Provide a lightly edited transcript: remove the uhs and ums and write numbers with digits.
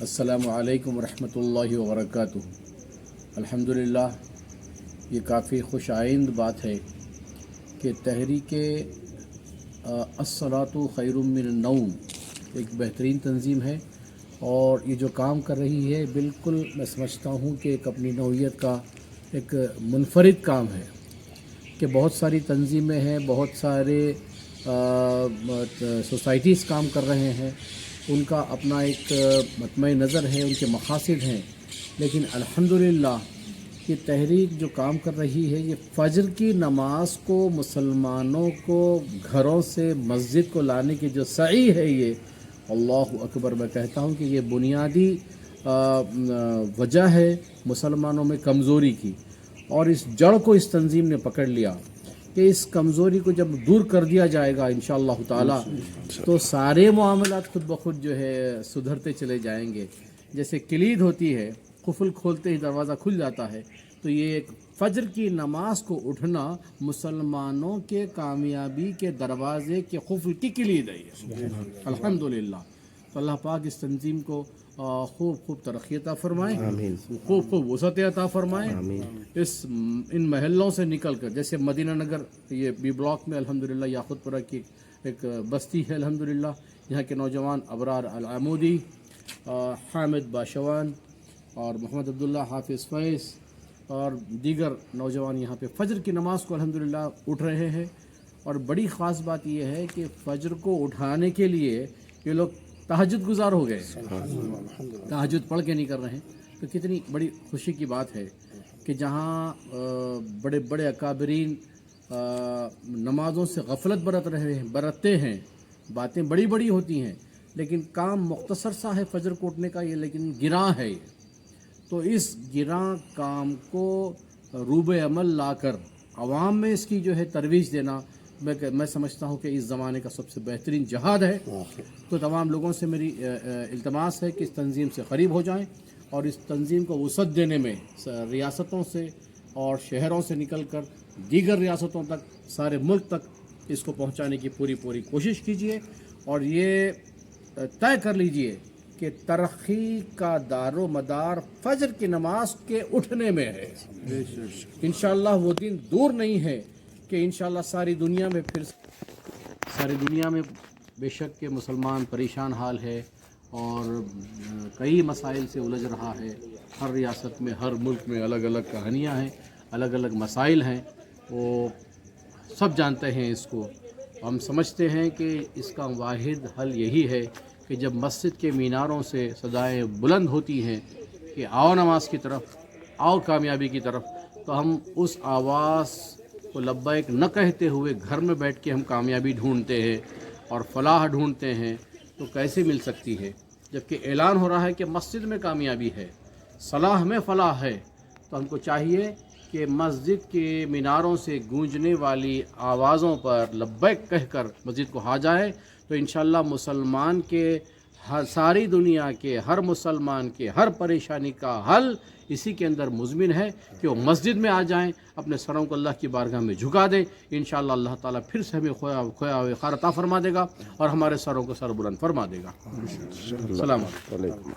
अस्सलामु अलैकुम रहमतुल्लाहि व बरकातुहू। अल्हम्दुलिल्लाह, ये काफ़ी खुश आइंद बात है कि तहरीक अस्सलातु खैरुम मिनन नौम एक बेहतरीन तंजीम है और ये जो काम कर रही है बिल्कुल मैं समझता हूँ कि एक अपनी नौइयत का एक मुनफरिद काम है कि बहुत सारी तंजीमें हैं, बहुत सारे सोसाइटीज़ काम कर रहे हैं, उनका अपना एक मतमई नज़र है, उनके मकासद हैं, लेकिन अल्हम्दुलिल्लाह ये तहरीक जो काम कर रही है ये फ़जर की नमाज को मुसलमानों को घरों से मस्जिद को लाने की जो सही है, ये अल्लाहु अकबर मैं कहता हूँ कि ये बुनियादी वजह है मुसलमानों में कमज़ोरी की, और इस जड़ को इस तंजीम ने पकड़ लिया कि इस कमज़ोरी को जब दूर कर दिया जाएगा इंशाअल्लाह ताला तो सारे मामलात खुद ब खुद जो है सुधरते चले जाएंगे। जैसे किलीद होती है, कुफल खोलते ही दरवाज़ा खुल जाता है, तो ये एक फ़जर की नमाज को उठना मुसलमानों के कामयाबी के दरवाज़े के कुफल की किलीद है। अल्हम्दुलिल्लाह, तो अल्लाह पाक इस तंजीम को खूब तरक्की अता फरमाए, खूब वसअत अता फरमाए। इन महलों से निकल कर, जैसे मदीना नगर ये बी ब्लॉक में अल्हम्दुलिल्लाह याकुतपुरा की एक बस्ती है, अल्हम्दुलिल्लाह यहाँ के नौजवान अबरार अल-आमूदी, हामिद बाशवान और मोहम्मद अब्दुल्ला हाफिज़ फैज़ और दीगर नौजवान यहाँ पे फ़जर की नमाज़ को अल्हम्दुलिल्लाह उठ रहे हैं। और बड़ी ख़ास बात यह है कि फ़जर को उठाने के लिए ये लोग तहज्जुद गुजार हो गए, तहज्जुद पढ़ के नहीं कर रहे हैं। तो कितनी बड़ी खुशी की बात है कि जहाँ बड़े बड़े अकाबरीन नमाज़ों से गफलत बरतते हैं, बातें बड़ी बड़ी होती हैं, लेकिन काम मुख्तसर सा है फ़जर को उठने का, ये लेकिन गिरां है ये। तो इस गिरां काम को रूबे अमल लाकर अवाम में इसकी जो है तरवीज देना मैं समझता हूँ कि इस ज़माने का सबसे बेहतरीन जहाद है। तो तमाम लोगों से मेरी इल्तमास है कि इस तंजीम से करीब हो जाएं और इस तंजीम को वसअत देने में रियासतों से और शहरों से निकल कर दीगर रियासतों तक, सारे मुल्क तक इसको पहुँचाने की पूरी कोशिश कीजिए। और ये तय कर लीजिए कि तरक्की का दारो मदार फ़जर की नमाज के उठने में है। इंशाअल्लाह वो दिन दूर नहीं है कि इंशाअल्लाह सारी दुनिया में बेशक के मुसलमान परेशान हाल है और कई मसाइल से उलझ रहा है। हर रियासत में, हर मुल्क में अलग अलग कहानियाँ हैं, अलग अलग मसाइल हैं, वो सब जानते हैं इसको। हम समझते हैं कि इसका वाहिद हल यही है कि जब मस्जिद के मीनारों से सदाएँ बुलंद होती हैं कि आओ नमाज की तरफ, आओ कामयाबी की तरफ, तो हम उस आवाज़ को लब्बैक न कहते हुए घर में बैठ के हम कामयाबी ढूंढते हैं और फलाह ढूंढते हैं, तो कैसे मिल सकती है? जबकि ऐलान हो रहा है कि मस्जिद में कामयाबी है, सलाह में फलाह है। तो हमको चाहिए कि मस्जिद के मीनारों से गूंजने वाली आवाज़ों पर लब्बैक कहकर मस्जिद को आ जाए, तो इंशाअल्लाह मुसलमान के सारी दुनिया के हर मुसलमान के हर परेशानी का हल इसी के अंदर मुज़मिन है कि वो मस्जिद में आ जाएं, अपने सरों को अल्लाह की बारगाह में झुका दें। इंशाअल्लाह अल्लाह ताला फिर से हमें खोया हुआ खार अता फरमा देगा और हमारे सरों को सर बुलंद फरमा देगा। सलाम अलैकुम।